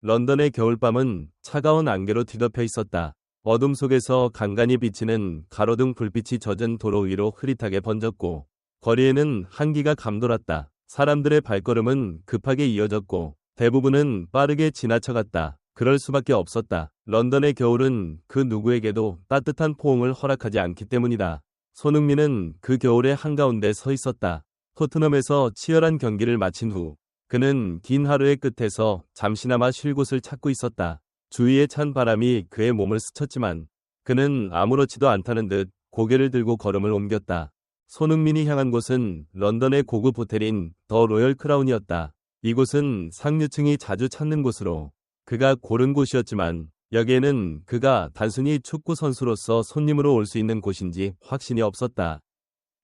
런던의 겨울밤은 차가운 안개로 뒤덮여 있었다. 어둠 속에서 간간히 비치는 가로등 불빛이 젖은 도로 위로 흐릿하게 번졌고 거리에는 한기가 감돌았다. 사람들의 발걸음은 급하게 이어졌고 대부분은 빠르게 지나쳐갔다. 그럴 수밖에 없었다. 런던의 겨울은 그 누구에게도 따뜻한 포옹을 허락하지 않기 때문이다. 손흥민은 그 겨울의 한가운데 서 있었다. 토트넘에서 치열한 경기를 마친 후 그는 긴 하루의 끝에서 잠시나마 쉴 곳을 찾고 있었다. 주위의 찬 바람이 그의 몸을 스쳤지만 그는 아무렇지도 않다는 듯 고개를 들고 걸음을 옮겼다. 손흥민이 향한 곳은 런던의 고급 호텔인 더 로열 크라운이었다. 이곳은 상류층이 자주 찾는 곳으로 그가 고른 곳이었지만 여기에는 그가 단순히 축구 선수로서 손님으로 올 수 있는 곳인지 확신이 없었다.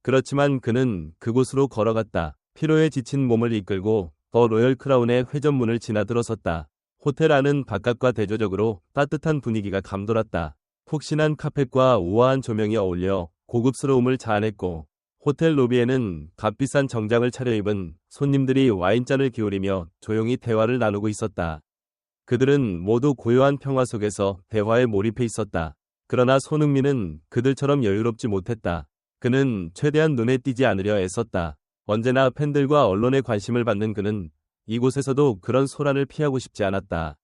그렇지만 그는 그곳으로 걸어갔다. 피로에 지친 몸을 이끌고 더 로열 크라운의 회전문을 지나 들어섰다. 호텔 안은 바깥과 대조적으로 따뜻한 분위기가 감돌았다. 푹신한 카펫과 우아한 조명이 어울려 고급스러움을 자아냈고 호텔 로비에는 값비싼 정장을 차려입은 손님들이 와인잔을 기울이며 조용히 대화를 나누고 있었다. 그들은 모두 고요한 평화 속에서 대화에 몰입해 있었다. 그러나 손흥민은 그들처럼 여유롭지 못했다. 그는 최대한 눈에 띄지 않으려 애썼다. 언제나 팬들과 언론의 관심을 받는 그는 이곳에서도 그런 소란을 피하고 싶지 않았다.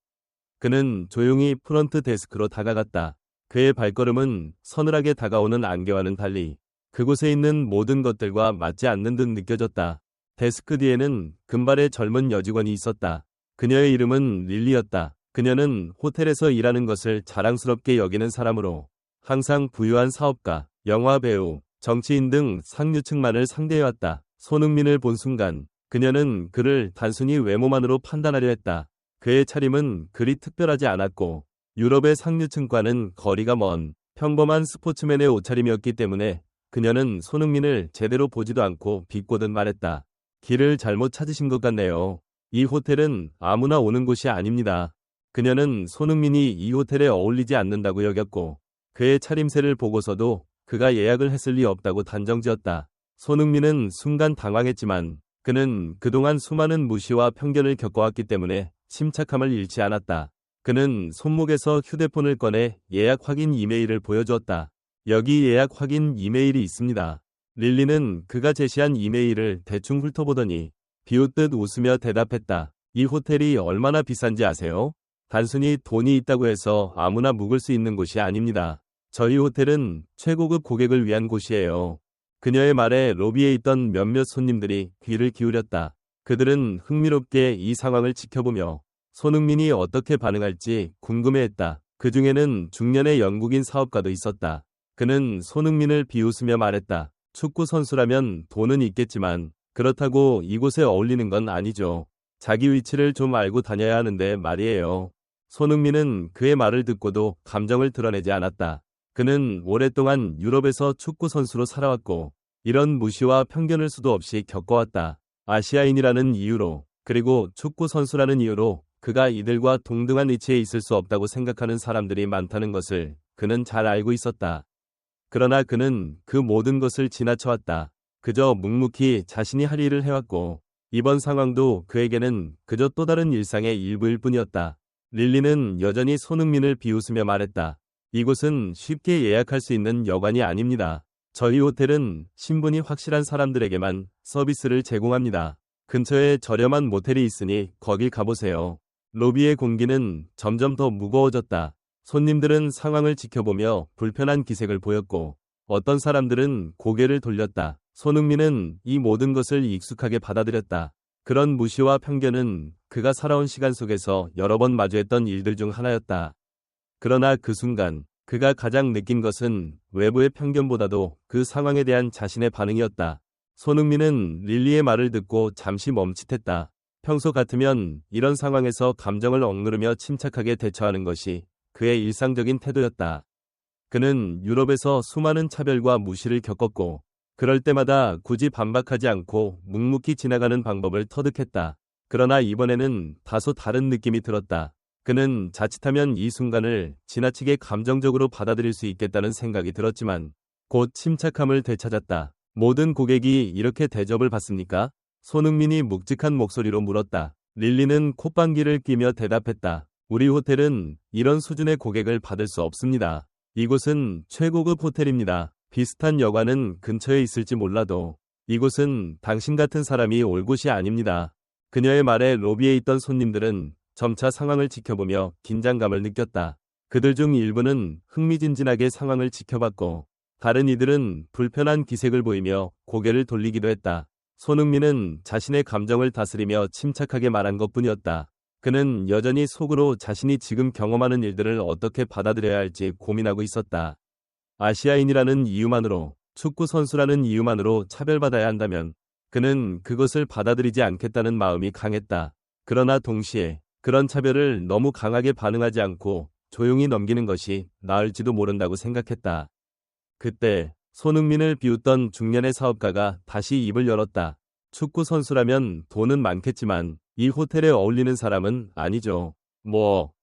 그는 조용히 프런트 데스크로 다가갔다. 그의 발걸음은 서늘하게 다가오는 안개와는 달리 그곳에 있는 모든 것들과 맞지 않는 듯 느껴졌다. 데스크 뒤에는 금발의 젊은 여직원이 있었다. 그녀의 이름은 릴리였다. 그녀는 호텔에서 일하는 것을 자랑스럽게 여기는 사람으로 항상 부유한 사업가, 영화 배우, 정치인 등 상류층만을 상대해왔다. 손흥민을 본 순간 그녀는 그를 단순히 외모만으로 판단하려 했다. 그의 차림은 그리 특별하지 않았고 유럽의 상류층과는 거리가 먼 평범한 스포츠맨의 옷차림이었기 때문에 그녀는 손흥민을 제대로 보지도 않고 비꼬듯 말했다. 길을 잘못 찾으신 것 같네요. 이 호텔은 아무나 오는 곳이 아닙니다. 그녀는 손흥민이 이 호텔에 어울리지 않는다고 여겼고 그의 차림새를 보고서도 그가 예약을 했을 리 없다고 단정지었다. 손흥민은 순간 당황했지만 그는 그동안 수많은 무시와 편견을 겪어왔기 때문에 침착함을 잃지 않았다. 그는 손목에서 휴대폰을 꺼내 예약 확인 이메일을 보여주었다. 여기 예약 확인 이메일이 있습니다. 릴리는 그가 제시한 이메일을 대충 훑어보더니 비웃듯 웃으며 대답했다. 이 호텔이 얼마나 비싼지 아세요? 단순히 돈이 있다고 해서 아무나 묵을 수 있는 곳이 아닙니다. 저희 호텔은 최고급 고객을 위한 곳이에요. 그녀의 말에 로비에 있던 몇몇 손님들이 귀를 기울였다. 그들은 흥미롭게 이 상황을 지켜보며 손흥민이 어떻게 반응할지 궁금해했다. 그 중에는 중년의 영국인 사업가도 있었다. 그는 손흥민을 비웃으며 말했다. 축구 선수라면 돈은 있겠지만 그렇다고 이곳에 어울리는 건 아니죠. 자기 위치를 좀 알고 다녀야 하는데 말이에요. 손흥민은 그의 말을 듣고도 감정을 드러내지 않았다. 그는 오랫동안 유럽에서 축구 선수로 살아왔고 이런 무시와 편견을 수도 없이 겪어왔다. 아시아인이라는 이유로 그리고 축구 선수라는 이유로 그가 이들과 동등한 위치에 있을 수 없다고 생각하는 사람들이 많다는 것을 그는 잘 알고 있었다. 그러나 그는 그 모든 것을 지나쳐왔다. 그저 묵묵히 자신이 할 일을 해왔고 이번 상황도 그에게는 그저 또 다른 일상의 일부일 뿐이었다. 릴리는 여전히 손흥민을 비웃으며 말했다. 이곳은 쉽게 예약할 수 있는 여관이 아닙니다. 저희 호텔은 신분이 확실한 사람들에게만 서비스를 제공합니다. 근처에 저렴한 모텔이 있으니 거길 가보세요. 로비의 공기는 점점 더 무거워졌다. 손님들은 상황을 지켜보며 불편한 기색을 보였고 어떤 사람들은 고개를 돌렸다. 손흥민은 이 모든 것을 익숙하게 받아들였다. 그런 무시와 편견은 그가 살아온 시간 속에서 여러 번 마주했던 일들 중 하나였다. 그러나 그 순간 그가 가장 느낀 것은 외부의 편견보다도 그 상황에 대한 자신의 반응이었다. 손흥민은 릴리의 말을 듣고 잠시 멈칫했다. 평소 같으면 이런 상황에서 감정을 억누르며 침착하게 대처하는 것이 그의 일상적인 태도였다. 그는 유럽에서 수많은 차별과 무시를 겪었고 그럴 때마다 굳이 반박하지 않고 묵묵히 지나가는 방법을 터득했다. 그러나 이번에는 다소 다른 느낌이 들었다. 그는 자칫하면 이 순간을 지나치게 감정적으로 받아들일 수 있겠다는 생각이 들었지만 곧 침착함을 되찾았다. 모든 고객이 이렇게 대접을 받습니까? 손흥민이 묵직한 목소리로 물었다. 릴리는 콧방귀를 뀌며 대답했다. 우리 호텔은 이런 수준의 고객을 받을 수 없습니다. 이곳은 최고급 호텔입니다. 비슷한 여관은 근처에 있을지 몰라도 이곳은 당신 같은 사람이 올 곳이 아닙니다. 그녀의 말에 로비에 있던 손님들은 점차 상황을 지켜보며 긴장감을 느꼈다. 그들 중 일부는 흥미진진하게 상황을 지켜봤고 다른 이들은 불편한 기색을 보이며 고개를 돌리기도 했다. 손흥민은 자신의 감정을 다스리며 침착하게 말한 것뿐이었다. 그는 여전히 속으로 자신이 지금 경험하는 일들을 어떻게 받아들여야 할지 고민하고 있었다. 아시아인이라는 이유만으로, 축구 선수라는 이유만으로 차별받아야 한다면 그는 그것을 받아들이지 않겠다는 마음이 강했다. 그러나 동시에 그런 차별을 너무 강하게 반응하지 않고 조용히 넘기는 것이 나을지도 모른다고 생각했다. 그때 손흥민을 비웃던 중년의 사업가가 다시 입을 열었다. 축구 선수라면 돈은 많겠지만 이 호텔에 어울리는 사람은 아니죠.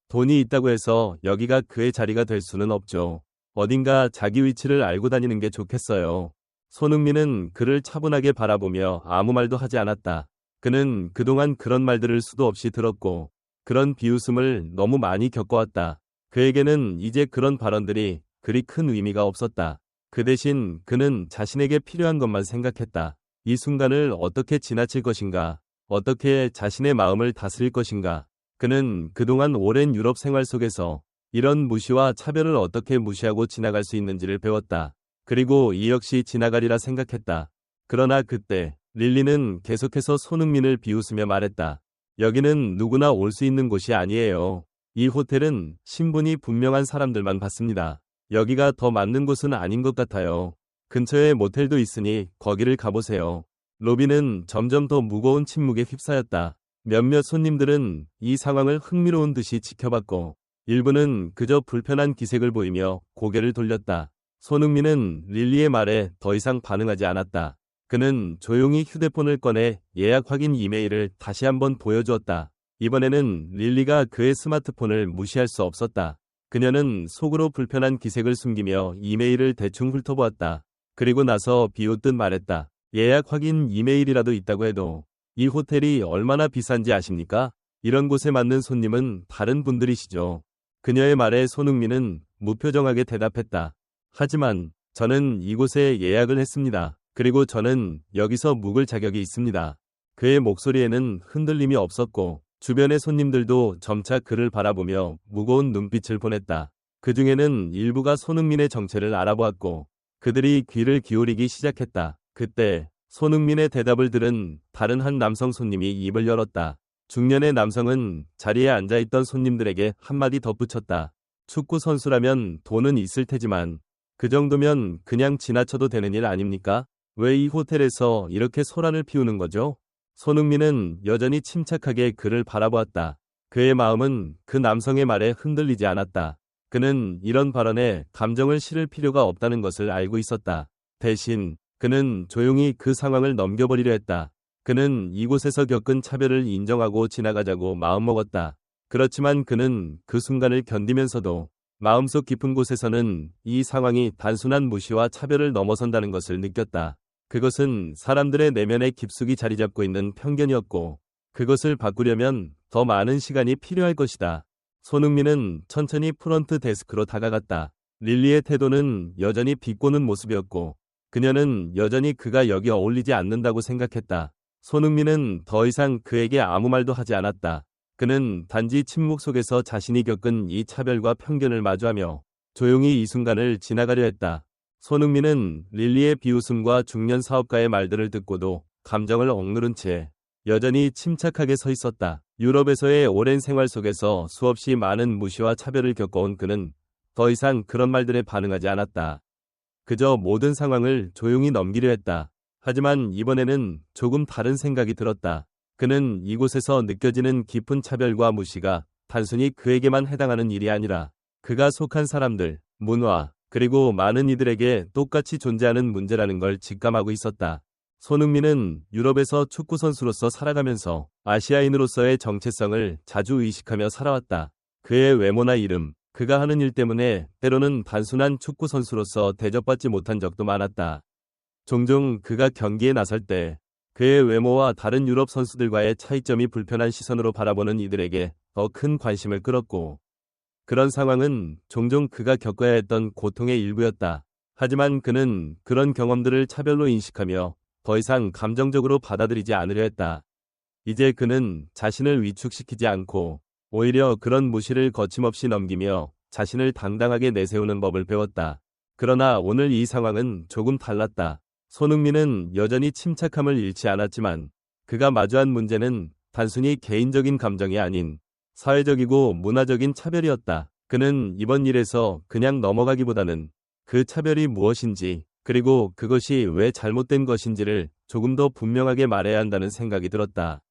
돈이 있다고 해서 여기가 그의 자리가 될 수는 없죠. 어딘가 자기 위치를 알고 다니는 게 좋겠어요. 손흥민은 그를 차분하게 바라보며 아무 말도 하지 않았다. 그는 그동안 그런 말들을 수도 없이 들었고 그런 비웃음을 너무 많이 겪어왔다. 그에게는 이제 그런 발언들이 그리 큰 의미가 없었다. 그 대신 그는 자신에게 필요한 것만 생각했다. 이 순간을 어떻게 지나칠 것인가? 어떻게 자신의 마음을 다스릴 것인가? 그는 그동안 오랜 유럽 생활 속에서 이런 무시와 차별을 어떻게 무시하고 지나갈 수 있는지를 배웠다. 그리고 이 역시 지나가리라 생각했다. 그러나 그때 릴리는 계속해서 손흥민을 비웃으며 말했다. 여기는 누구나 올 수 있는 곳이 아니에요. 이 호텔은 신분이 분명한 사람들만 받습니다. 여기가 더 맞는 곳은 아닌 것 같아요. 근처에 모텔도 있으니 거기를 가보세요. 로비는 점점 더 무거운 침묵에 휩싸였다. 몇몇 손님들은 이 상황을 흥미로운 듯이 지켜봤고 일부는 그저 불편한 기색을 보이며 고개를 돌렸다. 손흥민은 릴리의 말에 더 이상 반응하지 않았다. 그는 조용히 휴대폰을 꺼내 예약 확인 이메일을 다시 한번 보여주었다. 이번에는 릴리가 그의 스마트폰을 무시할 수 없었다. 그녀는 속으로 불편한 기색을 숨기며 이메일을 대충 훑어보았다. 그리고 나서 비웃듯 말했다. 예약 확인 이메일이라도 있다고 해도 이 호텔이 얼마나 비싼지 아십니까? 이런 곳에 맞는 손님은 다른 분들이시죠. 그녀의 말에 손흥민은 무표정하게 대답했다. 하지만 저는 이곳에 예약을 했습니다. 그리고 저는 여기서 묵을 자격이 있습니다. 그의 목소리에는 흔들림이 없었고 주변의 손님들도 점차 그를 바라보며 무거운 눈빛을 보냈다. 그 중에는 일부가 손흥민의 정체를 알아보았고 그들이 귀를 기울이기 시작했다. 그때 손흥민의 대답을 들은 다른 한 남성 손님이 입을 열었다. 중년의 남성은 자리에 앉아있던 손님들에게 한마디 덧붙였다. 축구 선수라면 돈은 있을 테지만 그 정도면 그냥 지나쳐도 되는 일 아닙니까? 왜 이 호텔에서 이렇게 소란을 피우는 거죠? 손흥민은 여전히 침착하게 그를 바라보았다. 그의 마음은 그 남성의 말에 흔들리지 않았다. 그는 이런 발언에 감정을 실을 필요가 없다는 것을 알고 있었다. 대신 그는 조용히 그 상황을 넘겨버리려 했다. 그는 이곳에서 겪은 차별을 인정하고 지나가자고 마음먹었다. 그렇지만 그는 그 순간을 견디면서도 마음속 깊은 곳에서는 이 상황이 단순한 무시와 차별을 넘어선다는 것을 느꼈다. 그것은 사람들의 내면에 깊숙이 자리 잡고 있는 편견이었고 그것을 바꾸려면 더 많은 시간이 필요할 것이다. 손흥민은 천천히 프런트 데스크로 다가갔다. 릴리의 태도는 여전히 비꼬는 모습이었고 그녀는 여전히 그가 여기 어울리지 않는다고 생각했다. 손흥민은 더 이상 그에게 아무 말도 하지 않았다. 그는 단지 침묵 속에서 자신이 겪은 이 차별과 편견을 마주하며 조용히 이 순간을 지나가려 했다. 손흥민은 릴리의 비웃음과 중년 사업가의 말들을 듣고도 감정을 억누른 채 여전히 침착하게 서 있었다. 유럽에서의 오랜 생활 속에서 수없이 많은 무시와 차별을 겪어온 그는 더 이상 그런 말들에 반응하지 않았다. 그저 모든 상황을 조용히 넘기려 했다. 하지만 이번에는 조금 다른 생각이 들었다. 그는 이곳에서 느껴지는 깊은 차별과 무시가 단순히 그에게만 해당하는 일이 아니라 그가 속한 사람들, 문화, 그리고 많은 이들에게 똑같이 존재하는 문제라는 걸 직감하고 있었다. 손흥민은 유럽에서 축구선수로서 살아가면서 아시아인으로서의 정체성을 자주 의식하며 살아왔다. 그의 외모나 이름, 그가 하는 일 때문에 때로는 단순한 축구선수로서 대접받지 못한 적도 많았다. 종종 그가 경기에 나설 때 그의 외모와 다른 유럽 선수들과의 차이점이 불편한 시선으로 바라보는 이들에게 더 큰 관심을 끌었고, 그런 상황은 종종 그가 겪어야 했던 고통의 일부였다. 하지만 그는 그런 경험들을 차별로 인식하며 더 이상 감정적으로 받아들이지 않으려 했다. 이제 그는 자신을 위축시키지 않고 오히려 그런 무시를 거침없이 넘기며 자신을 당당하게 내세우는 법을 배웠다. 그러나 오늘 이 상황은 조금 달랐다. 손흥민은 여전히 침착함을 잃지 않았지만 그가 마주한 문제는 단순히 개인적인 감정이 아닌 사회적이고 문화적인 차별이었다. 그는 이번 일에서 그냥 넘어가기보다는 그 차별이 무엇인지, 그리고 그것이 왜 잘못된 것인지를 조금 더 분명하게 말해야 한다는 생각이 들었다.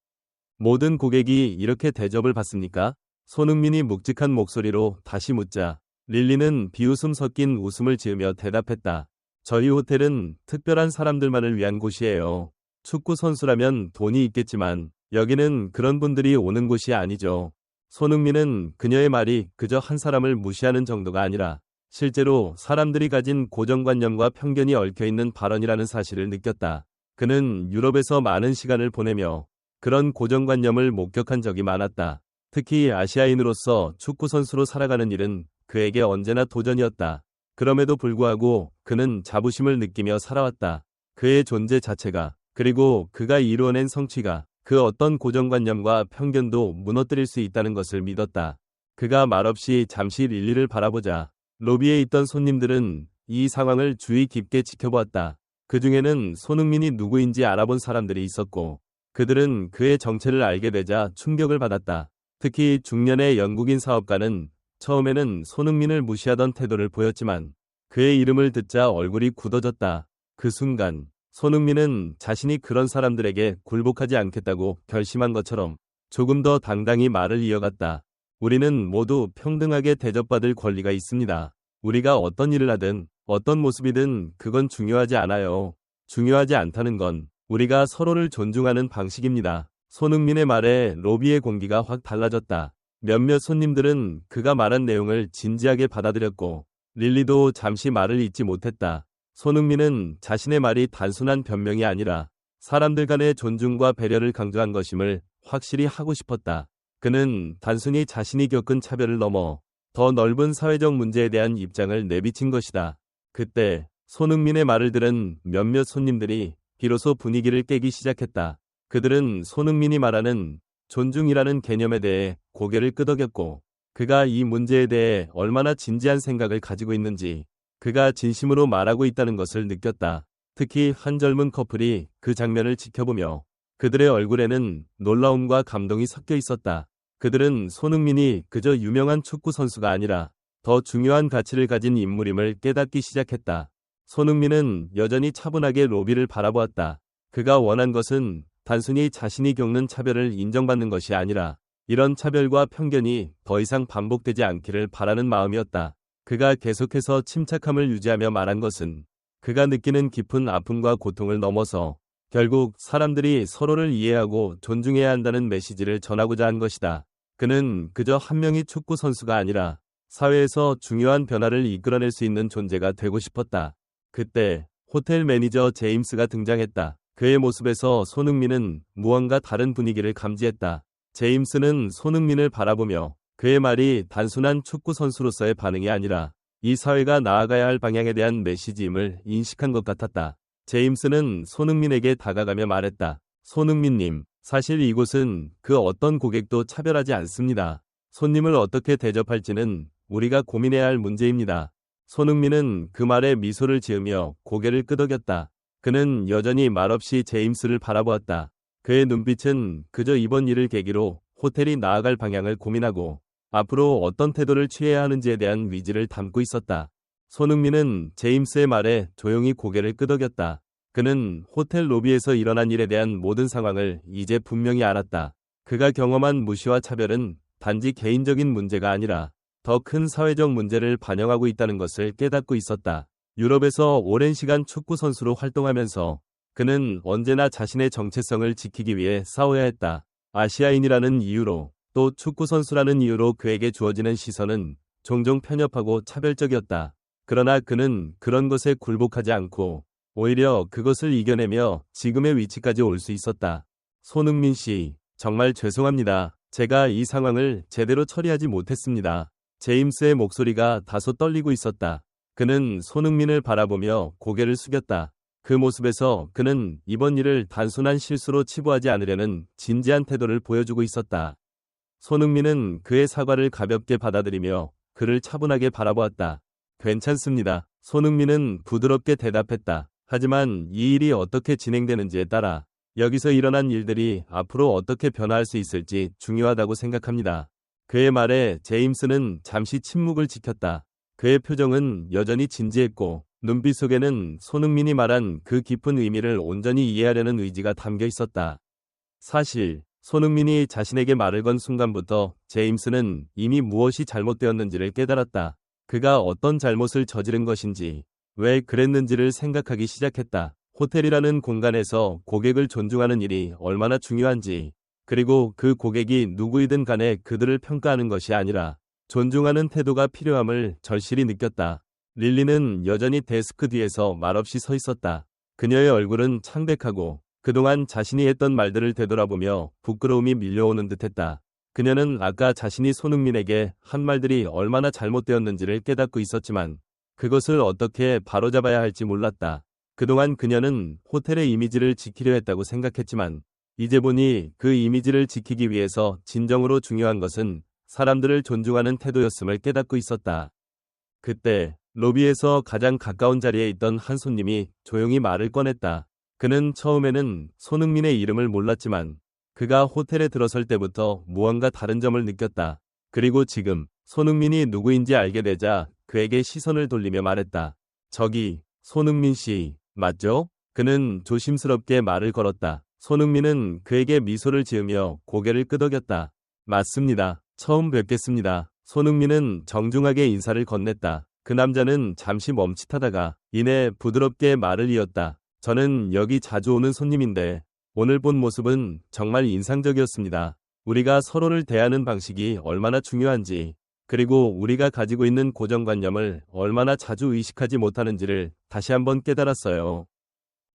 모든 고객이 이렇게 대접을 받습니까? 손흥민이 묵직한 목소리로 다시 묻자 릴리는 비웃음 섞인 웃음을 지으며 대답했다. 저희 호텔은 특별한 사람들만을 위한 곳이에요. 축구 선수라면 돈이 있겠지만 여기는 그런 분들이 오는 곳이 아니죠. 손흥민은 그녀의 말이 그저 한 사람을 무시하는 정도가 아니라 실제로 사람들이 가진 고정관념과 편견이 얽혀있는 발언이라는 사실을 느꼈다. 그는 유럽에서 많은 시간을 보내며 그런 고정관념을 목격한 적이 많았다. 특히 아시아인으로서 축구선수로 살아가는 일은 그에게 언제나 도전이었다. 그럼에도 불구하고 그는 자부심을 느끼며 살아왔다. 그의 존재 자체가, 그리고 그가 이루어낸 성취가 그 어떤 고정관념과 편견도 무너뜨릴 수 있다는 것을 믿었다. 그가 말없이 잠시 릴리를 바라보자 로비에 있던 손님들은 이 상황을 주의 깊게 지켜보았다. 그 중에는 손흥민이 누구인지 알아본 사람들이 있었고 그들은 그의 정체를 알게 되자 충격을 받았다. 특히 중년의 영국인 사업가는 처음에는 손흥민을 무시하던 태도를 보였지만 그의 이름을 듣자 얼굴이 굳어졌다. 그 순간 손흥민은 자신이 그런 사람들에게 굴복하지 않겠다고 결심한 것처럼 조금 더 당당히 말을 이어갔다. 우리는 모두 평등하게 대접받을 권리가 있습니다. 우리가 어떤 일을 하든 어떤 모습이든 그건 중요하지 않아요. 중요하지 않다는 건 우리가 서로를 존중하는 방식입니다. 손흥민의 말에 로비의 공기가 확 달라졌다. 몇몇 손님들은 그가 말한 내용을 진지하게 받아들였고 릴리도 잠시 말을 잇지 못했다. 손흥민은 자신의 말이 단순한 변명이 아니라 사람들 간의 존중과 배려를 강조한 것임을 확실히 하고 싶었다. 그는 단순히 자신이 겪은 차별을 넘어 더 넓은 사회적 문제에 대한 입장을 내비친 것이다. 그때 손흥민의 말을 들은 몇몇 손님들이 비로소 분위기를 깨기 시작했다. 그들은 손흥민이 말하는 존중이라는 개념에 대해 고개를 끄덕였고 그가 이 문제에 대해 얼마나 진지한 생각을 가지고 있는지 그가 진심으로 말하고 있다는 것을 느꼈다. 특히 한 젊은 커플이 그 장면을 지켜보며 그들의 얼굴에는 놀라움과 감동이 섞여 있었다. 그들은 손흥민이 그저 유명한 축구 선수가 아니라 더 중요한 가치를 가진 인물임을 깨닫기 시작했다. 손흥민은 여전히 차분하게 로비를 바라보았다. 그가 원한 것은 단순히 자신이 겪는 차별을 인정받는 것이 아니라 이런 차별과 편견이 더 이상 반복되지 않기를 바라는 마음이었다. 그가 계속해서 침착함을 유지하며 말한 것은 그가 느끼는 깊은 아픔과 고통을 넘어서 결국 사람들이 서로를 이해하고 존중해야 한다는 메시지를 전하고자 한 것이다. 그는 그저 한 명의 축구 선수가 아니라 사회에서 중요한 변화를 이끌어낼 수 있는 존재가 되고 싶었다. 그때 호텔 매니저 제임스가 등장했다. 그의 모습에서 손흥민은 무언가 다른 분위기를 감지했다. 제임스는 손흥민을 바라보며 그의 말이 단순한 축구 선수로서의 반응이 아니라 이 사회가 나아가야 할 방향에 대한 메시지임을 인식한 것 같았다. 제임스는 손흥민에게 다가가며 말했다. 손흥민님, 사실 이곳은 그 어떤 고객도 차별하지 않습니다. 손님을 어떻게 대접할지는 우리가 고민해야 할 문제입니다. 손흥민은 그 말에 미소를 지으며 고개를 끄덕였다. 그는 여전히 말없이 제임스를 바라보았다. 그의 눈빛은 그저 이번 일을 계기로 호텔이 나아갈 방향을 고민하고 앞으로 어떤 태도를 취해야 하는지에 대한 위지를 담고 있었다. 손흥민은 제임스의 말에 조용히 고개를 끄덕였다. 그는 호텔 로비에서 일어난 일에 대한 모든 상황을 이제 분명히 알았다. 그가 경험한 무시와 차별은 단지 개인적인 문제가 아니라 더 큰 사회적 문제를 반영하고 있다는 것을 깨닫고 있었다. 유럽에서 오랜 시간 축구 선수로 활동하면서 그는 언제나 자신의 정체성을 지키기 위해 싸워야 했다. 아시아인이라는 이유로 또 축구 선수라는 이유로 그에게 주어지는 시선은 종종 편협하고 차별적이었다. 그러나 그는 그런 것에 굴복하지 않고 오히려 그것을 이겨내며 지금의 위치까지 올 수 있었다. 손흥민 씨, 정말 죄송합니다. 제가 이 상황을 제대로 처리하지 못했습니다. 제임스의 목소리가 다소 떨리고 있었다. 그는 손흥민을 바라보며 고개를 숙였다. 그 모습에서 그는 이번 일을 단순한 실수로 치부하지 않으려는 진지한 태도를 보여주고 있었다. 손흥민은 그의 사과를 가볍게 받아들이며 그를 차분하게 바라보았다. 괜찮습니다. 손흥민은 부드럽게 대답했다. 하지만 이 일이 어떻게 진행되는지에 따라 여기서 일어난 일들이 앞으로 어떻게 변화할 수 있을지 중요하다고 생각합니다. 그의 말에 제임스는 잠시 침묵을 지켰다. 그의 표정은 여전히 진지했고 눈빛 속에는 손흥민이 말한 그 깊은 의미를 온전히 이해하려는 의지가 담겨 있었다. 사실 손흥민이 자신에게 말을 건 순간부터 제임스는 이미 무엇이 잘못되었는지를 깨달았다. 그가 어떤 잘못을 저지른 것인지, 왜 그랬는지를 생각하기 시작했다. 호텔이라는 공간에서 고객을 존중하는 일이 얼마나 중요한지, 그리고 그 고객이 누구이든 간에 그들을 평가하는 것이 아니라 존중하는 태도가 필요함을 절실히 느꼈다. 릴리는 여전히 데스크 뒤에서 말없이 서 있었다. 그녀의 얼굴은 창백하고 그동안 자신이 했던 말들을 되돌아보며 부끄러움이 밀려오는 듯했다. 그녀는 아까 자신이 손흥민에게 한 말들이 얼마나 잘못되었는지를 깨닫고 있었지만 그것을 어떻게 바로잡아야 할지 몰랐다. 그동안 그녀는 호텔의 이미지를 지키려 했다고 생각했지만 이제 보니 그 이미지를 지키기 위해서 진정으로 중요한 것은 사람들을 존중하는 태도였음을 깨닫고 있었다. 그때 로비에서 가장 가까운 자리에 있던 한 손님이 조용히 말을 꺼냈다. 그는 처음에는 손흥민의 이름을 몰랐지만 그가 호텔에 들어설 때부터 무언가 다른 점을 느꼈다. 그리고 지금 손흥민이 누구인지 알게 되자 그에게 시선을 돌리며 말했다. 저기 손흥민 씨 맞죠? 그는 조심스럽게 말을 걸었다. 손흥민은 그에게 미소를 지으며 고개를 끄덕였다. 맞습니다. 처음 뵙겠습니다. 손흥민은 정중하게 인사를 건넸다. 그 남자는 잠시 멈칫하다가 이내 부드럽게 말을 이었다. 저는 여기 자주 오는 손님인데 오늘 본 모습은 정말 인상적이었습니다. 우리가 서로를 대하는 방식이 얼마나 중요한지, 그리고 우리가 가지고 있는 고정관념을 얼마나 자주 의식하지 못하는지를 다시 한번 깨달았어요.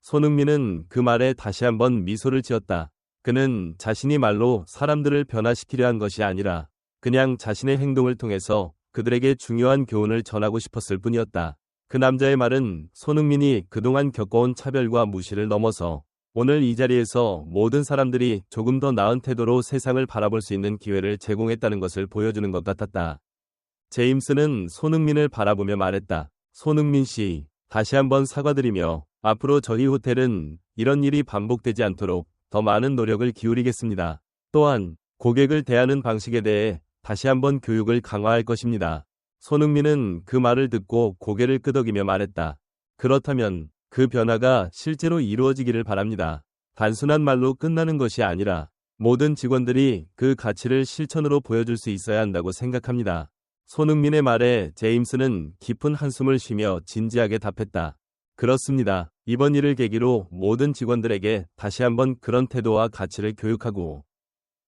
손흥민은 그 말에 다시 한번 미소를 지었다. 그는 자신이 말로 사람들을 변화시키려 한 것이 아니라 그냥 자신의 행동을 통해서 그들에게 중요한 교훈을 전하고 싶었을 뿐이었다. 그 남자의 말은 손흥민이 그동안 겪어온 차별과 무시를 넘어서 오늘 이 자리에서 모든 사람들이 조금 더 나은 태도로 세상을 바라볼 수 있는 기회를 제공했다는 것을 보여주는 것 같았다. 제임스는 손흥민을 바라보며 말했다. 손흥민 씨, 다시 한번 사과드리며 앞으로 저희 호텔은 이런 일이 반복되지 않도록 더 많은 노력을 기울이겠습니다. 또한 고객을 대하는 방식에 대해 다시 한번 교육을 강화할 것입니다. 손흥민은 그 말을 듣고 고개를 끄덕이며 말했다. 그렇다면 그 변화가 실제로 이루어지기를 바랍니다. 단순한 말로 끝나는 것이 아니라 모든 직원들이 그 가치를 실천으로 보여줄 수 있어야 한다고 생각합니다. 손흥민의 말에 제임스는 깊은 한숨을 쉬며 진지하게 답했다. 그렇습니다. 이번 일을 계기로 모든 직원들에게 다시 한번 그런 태도와 가치를 교육하고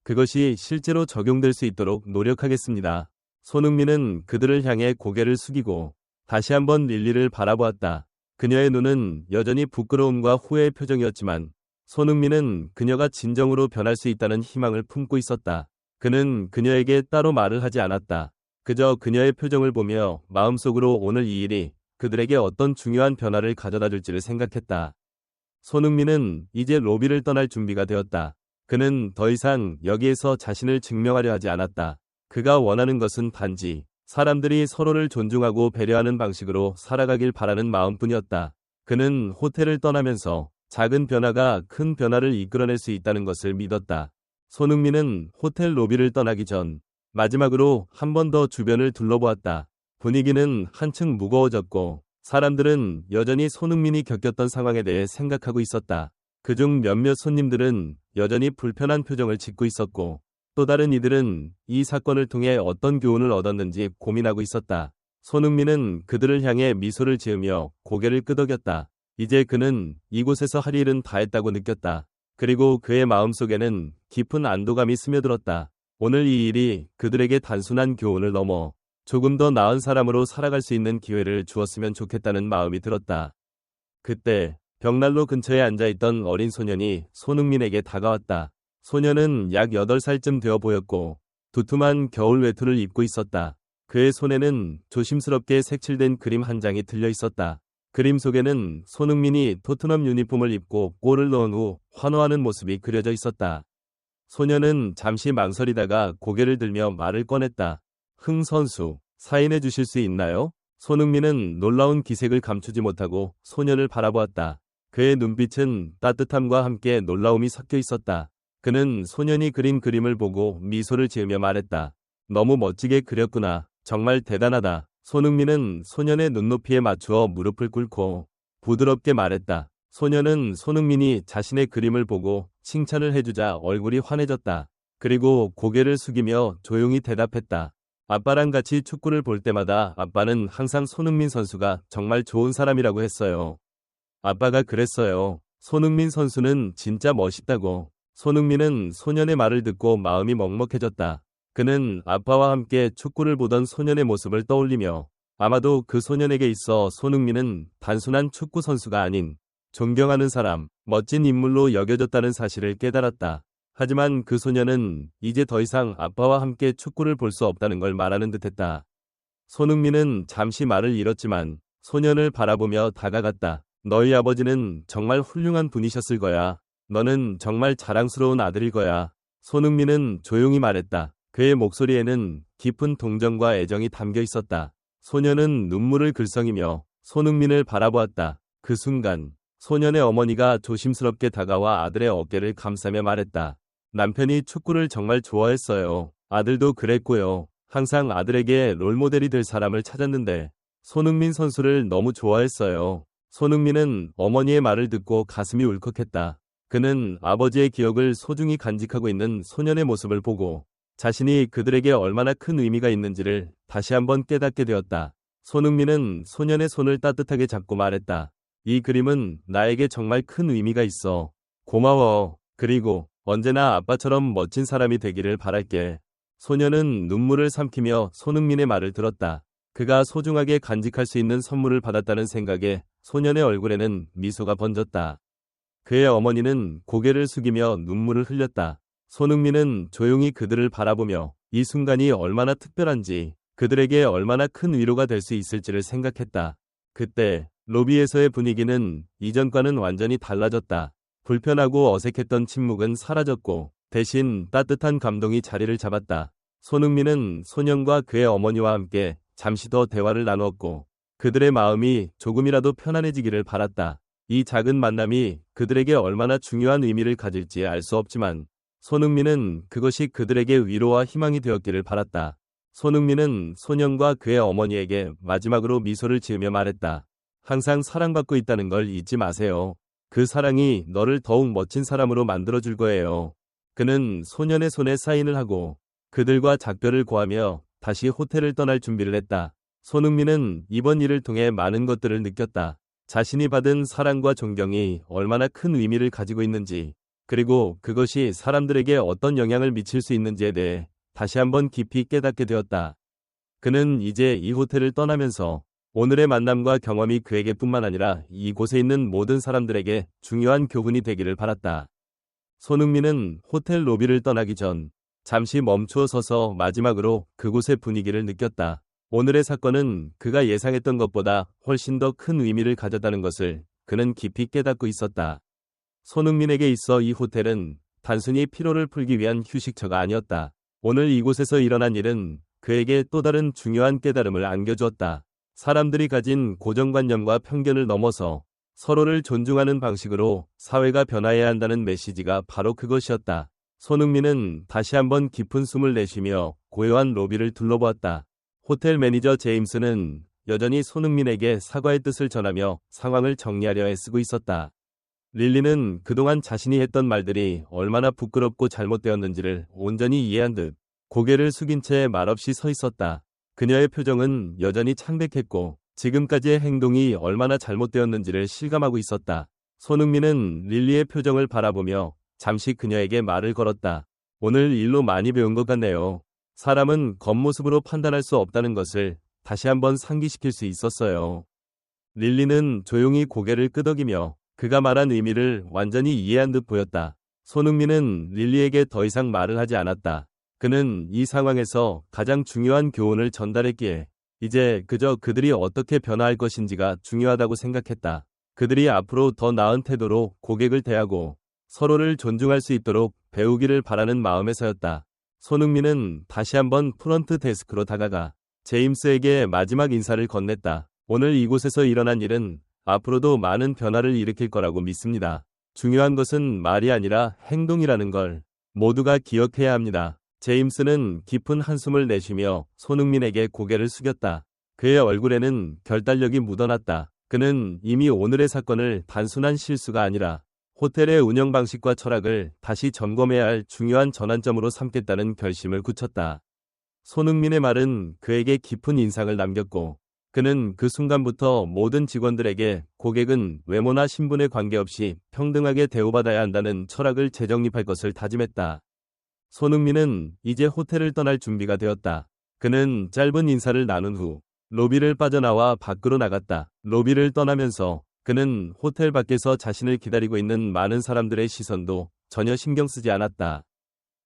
그것이 실제로 적용될 수 있도록 노력하겠습니다. 손흥민은 그들을 향해 고개를 숙이고 다시 한번 릴리를 바라보았다. 그녀의 눈은 여전히 부끄러움과 후회의 표정이었지만 손흥민은 그녀가 진정으로 변할 수 있다는 희망을 품고 있었다. 그는 그녀에게 따로 말을 하지 않았다. 그저 그녀의 표정을 보며 마음속으로 오늘 이 일이 그들에게 어떤 중요한 변화를 가져다 줄지를 생각했다. 손흥민은 이제 로비를 떠날 준비가 되었다. 그는 더 이상 여기에서 자신을 증명하려 하지 않았다. 그가 원하는 것은 단지 사람들이 서로를 존중하고 배려하는 방식으로 살아가길 바라는 마음뿐이었다. 그는 호텔을 떠나면서 작은 변화가 큰 변화를 이끌어낼 수 있다는 것을 믿었다. 손흥민은 호텔 로비를 떠나기 전 마지막으로 한 번 더 주변을 둘러보았다. 분위기는 한층 무거워졌고 사람들은 여전히 손흥민이 겪었던 상황에 대해 생각하고 있었다. 그중 몇몇 손님들은 여전히 불편한 표정을 짓고 있었고 또 다른 이들은 이 사건을 통해 어떤 교훈을 얻었는지 고민하고 있었다. 손흥민은 그들을 향해 미소를 지으며 고개를 끄덕였다. 이제 그는 이곳에서 할 일은 다 했다고 느꼈다. 그리고 그의 마음속에는 깊은 안도감이 스며들었다. 오늘 이 일이 그들에게 단순한 교훈을 넘어 조금 더 나은 사람으로 살아갈 수 있는 기회를 주었으면 좋겠다는 마음이 들었다. 그때 벽난로 근처에 앉아있던 어린 소년이 손흥민에게 다가왔다. 소년은 약 8살쯤 되어 보였고 두툼한 겨울 외투를 입고 있었다. 그의 손에는 조심스럽게 색칠된 그림 한 장이 들려 있었다. 그림 속에는 손흥민이 토트넘 유니폼을 입고 골을 넣은 후 환호하는 모습이 그려져 있었다. 소년은 잠시 망설이다가 고개를 들며 말을 꺼냈다. 흥 선수, 사인해 주실 수 있나요? 손흥민은 놀라운 기색을 감추지 못하고 소년을 바라보았다. 그의 눈빛은 따뜻함과 함께 놀라움이 섞여 있었다. 그는 소년이 그린 그림을 보고 미소를 지으며 말했다. 너무 멋지게 그렸구나. 정말 대단하다. 손흥민은 소년의 눈높이에 맞추어 무릎을 꿇고 부드럽게 말했다. 소년은 손흥민이 자신의 그림을 보고 칭찬을 해주자 얼굴이 환해졌다. 그리고 고개를 숙이며 조용히 대답했다. 아빠랑 같이 축구를 볼 때마다 아빠는 항상 손흥민 선수가 정말 좋은 사람이라고 했어요. 아빠가 그랬어요. 손흥민 선수는 진짜 멋있다고. 손흥민은 소년의 말을 듣고 마음이 먹먹해졌다. 그는 아빠와 함께 축구를 보던 소년의 모습을 떠올리며 아마도 그 소년에게 있어 손흥민은 단순한 축구 선수가 아닌 존경하는 사람, 멋진 인물로 여겨졌다는 사실을 깨달았다. 하지만 그 소년은 이제 더 이상 아빠와 함께 축구를 볼 수 없다는 걸 말하는 듯했다. 손흥민은 잠시 말을 잃었지만 소년을 바라보며 다가갔다. 너희 아버지는 정말 훌륭한 분이셨을 거야. 너는 정말 자랑스러운 아들일 거야. 손흥민은 조용히 말했다. 그의 목소리에는 깊은 동정과 애정이 담겨 있었다. 소년은 눈물을 글썽이며 손흥민을 바라보았다. 그 순간 소년의 어머니가 조심스럽게 다가와 아들의 어깨를 감싸며 말했다. 남편이 축구를 정말 좋아했어요. 아들도 그랬고요. 항상 아들에게 롤모델이 될 사람을 찾았는데 손흥민 선수를 너무 좋아했어요. 손흥민은 어머니의 말을 듣고 가슴이 울컥했다. 그는 아버지의 기억을 소중히 간직하고 있는 소년의 모습을 보고 자신이 그들에게 얼마나 큰 의미가 있는지를 다시 한번 깨닫게 되었다. 손흥민은 소년의 손을 따뜻하게 잡고 말했다. 이 그림은 나에게 정말 큰 의미가 있어. 고마워. 그리고 언제나 아빠처럼 멋진 사람이 되기를 바랄게. 소년은 눈물을 삼키며 손흥민의 말을 들었다. 그가 소중하게 간직할 수 있는 선물을 받았다는 생각에 소년의 얼굴에는 미소가 번졌다. 그의 어머니는 고개를 숙이며 눈물을 흘렸다. 손흥민은 조용히 그들을 바라보며 이 순간이 얼마나 특별한지, 그들에게 얼마나 큰 위로가 될 수 있을지를 생각했다. 그때 로비에서의 분위기는 이전과는 완전히 달라졌다. 불편하고 어색했던 침묵은 사라졌고 대신 따뜻한 감동이 자리를 잡았다. 손흥민은 소년과 그의 어머니와 함께 잠시 더 대화를 나누었고 그들의 마음이 조금이라도 편안해지기를 바랐다. 이 작은 만남이 그들에게 얼마나 중요한 의미를 가질지 알 수 없지만 손흥민은 그것이 그들에게 위로와 희망이 되었기를 바랐다. 손흥민은 소년과 그의 어머니에게 마지막으로 미소를 지으며 말했다. 항상 사랑받고 있다는 걸 잊지 마세요. 그 사랑이 너를 더욱 멋진 사람으로 만들어줄 거예요. 그는 소년의 손에 사인을 하고 그들과 작별을 고하며 다시 호텔을 떠날 준비를 했다. 손흥민은 이번 일을 통해 많은 것들을 느꼈다. 자신이 받은 사랑과 존경이 얼마나 큰 의미를 가지고 있는지, 그리고 그것이 사람들에게 어떤 영향을 미칠 수 있는지에 대해 다시 한번 깊이 깨닫게 되었다. 그는 이제 이 호텔을 떠나면서 오늘의 만남과 경험이 그에게뿐만 아니라 이곳에 있는 모든 사람들에게 중요한 교훈이 되기를 바랐다. 손흥민은 호텔 로비를 떠나기 전 잠시 멈추어 서서 마지막으로 그곳의 분위기를 느꼈다. 오늘의 사건은 그가 예상했던 것보다 훨씬 더 큰 의미를 가졌다는 것을 그는 깊이 깨닫고 있었다. 손흥민에게 있어 이 호텔은 단순히 피로를 풀기 위한 휴식처가 아니었다. 오늘 이곳에서 일어난 일은 그에게 또 다른 중요한 깨달음을 안겨주었다. 사람들이 가진 고정관념과 편견을 넘어서 서로를 존중하는 방식으로 사회가 변화해야 한다는 메시지가 바로 그것이었다. 손흥민은 다시 한번 깊은 숨을 내쉬며 고요한 로비를 둘러보았다. 호텔 매니저 제임스는 여전히 손흥민에게 사과의 뜻을 전하며 상황을 정리하려 애쓰고 있었다. 릴리는 그동안 자신이 했던 말들이 얼마나 부끄럽고 잘못되었는지를 온전히 이해한 듯 고개를 숙인 채 말없이 서 있었다. 그녀의 표정은 여전히 창백했고 지금까지의 행동이 얼마나 잘못되었는지를 실감하고 있었다. 손흥민은 릴리의 표정을 바라보며 잠시 그녀에게 말을 걸었다. 오늘 일로 많이 배운 것 같네요. 사람은 겉모습으로 판단할 수 없다는 것을 다시 한번 상기시킬 수 있었어요. 릴리는 조용히 고개를 끄덕이며 그가 말한 의미를 완전히 이해한 듯 보였다. 손흥민은 릴리에게 더 이상 말을 하지 않았다. 그는 이 상황에서 가장 중요한 교훈을 전달했기에 이제 그저 그들이 어떻게 변화할 것인지가 중요하다고 생각했다. 그들이 앞으로 더 나은 태도로 고객을 대하고 서로를 존중할 수 있도록 배우기를 바라는 마음에서였다. 손흥민은 다시 한번 프런트 데스크로 다가가 제임스에게 마지막 인사를 건넸다. 오늘 이곳에서 일어난 일은 앞으로도 많은 변화를 일으킬 거라고 믿습니다. 중요한 것은 말이 아니라 행동이라는 걸 모두가 기억해야 합니다. 제임스는 깊은 한숨을 내쉬며 손흥민에게 고개를 숙였다. 그의 얼굴에는 결단력이 묻어났다. 그는 이미 오늘의 사건을 단순한 실수가 아니라 호텔의 운영 방식과 철학을 다시 점검해야 할 중요한 전환점으로 삼겠다는 결심을 굳혔다. 손흥민의 말은 그에게 깊은 인상을 남겼고 그는 그 순간부터 모든 직원들에게 고객은 외모나 신분에 관계없이 평등하게 대우받아야 한다는 철학을 재정립할 것을 다짐했다. 손흥민은 이제 호텔을 떠날 준비가 되었다. 그는 짧은 인사를 나눈 후 로비를 빠져나와 밖으로 나갔다. 로비를 떠나면서 그는 호텔 밖에서 자신을 기다리고 있는 많은 사람들의 시선도 전혀 신경 쓰지 않았다.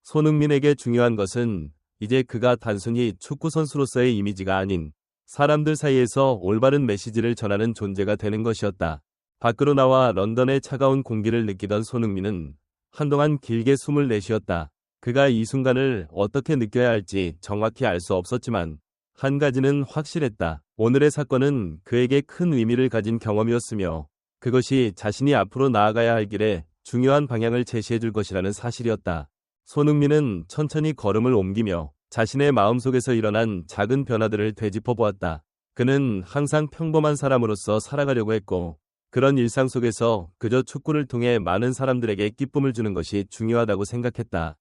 손흥민에게 중요한 것은 이제 그가 단순히 축구 선수로서의 이미지가 아닌 사람들 사이에서 올바른 메시지를 전하는 존재가 되는 것이었다. 밖으로 나와 런던의 차가운 공기를 느끼던 손흥민은 한동안 길게 숨을 내쉬었다. 그가 이 순간을 어떻게 느껴야 할지 정확히 알 수 없었지만 한 가지는 확실했다. 오늘의 사건은 그에게 큰 의미를 가진 경험이었으며 그것이 자신이 앞으로 나아가야 할 길에 중요한 방향을 제시해 줄 것이라는 사실이었다. 손흥민은 천천히 걸음을 옮기며 자신의 마음속에서 일어난 작은 변화들을 되짚어 보았다. 그는 항상 평범한 사람으로서 살아가려고 했고 그런 일상 속에서 그저 축구를 통해 많은 사람들에게 기쁨을 주는 것이 중요하다고 생각했다.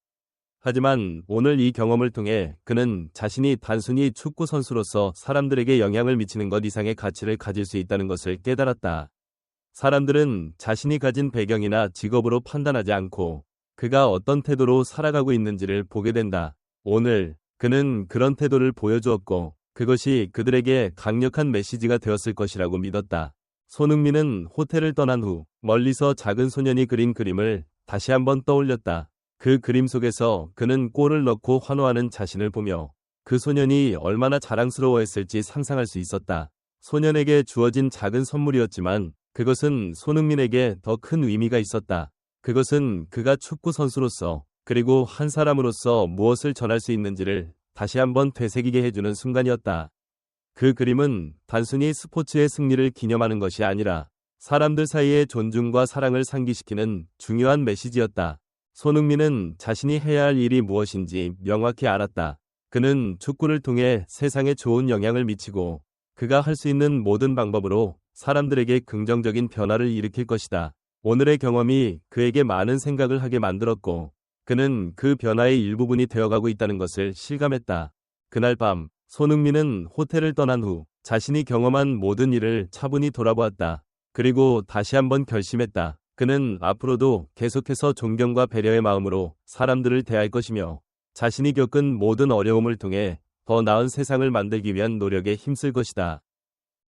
하지만 오늘 이 경험을 통해 그는 자신이 단순히 축구 선수로서 사람들에게 영향을 미치는 것 이상의 가치를 가질 수 있다는 것을 깨달았다. 사람들은 자신이 가진 배경이나 직업으로 판단하지 않고 그가 어떤 태도로 살아가고 있는지를 보게 된다. 오늘 그는 그런 태도를 보여주었고 그것이 그들에게 강력한 메시지가 되었을 것이라고 믿었다. 손흥민은 호텔을 떠난 후 멀리서 작은 소년이 그린 그림을 다시 한번 떠올렸다. 그 그림 속에서 그는 골을 넣고 환호하는 자신을 보며 그 소년이 얼마나 자랑스러워했을지 상상할 수 있었다. 소년에게 주어진 작은 선물이었지만 그것은 손흥민에게 더 큰 의미가 있었다. 그것은 그가 축구 선수로서 그리고 한 사람으로서 무엇을 전할 수 있는지를 다시 한번 되새기게 해주는 순간이었다. 그 그림은 단순히 스포츠의 승리를 기념하는 것이 아니라 사람들 사이의 존중과 사랑을 상기시키는 중요한 메시지였다. 손흥민은 자신이 해야 할 일이 무엇인지 명확히 알았다. 그는 축구를 통해 세상에 좋은 영향을 미치고 그가 할 수 있는 모든 방법으로 사람들에게 긍정적인 변화를 일으킬 것이다. 오늘의 경험이 그에게 많은 생각을 하게 만들었고 그는 그 변화의 일부분이 되어가고 있다는 것을 실감했다. 그날 밤 손흥민은 호텔을 떠난 후 자신이 경험한 모든 일을 차분히 돌아보았다. 그리고 다시 한번 결심했다. 그는 앞으로도 계속해서 존경과 배려의 마음으로 사람들을 대할 것이며 자신이 겪은 모든 어려움을 통해 더 나은 세상을 만들기 위한 노력에 힘쓸 것이다.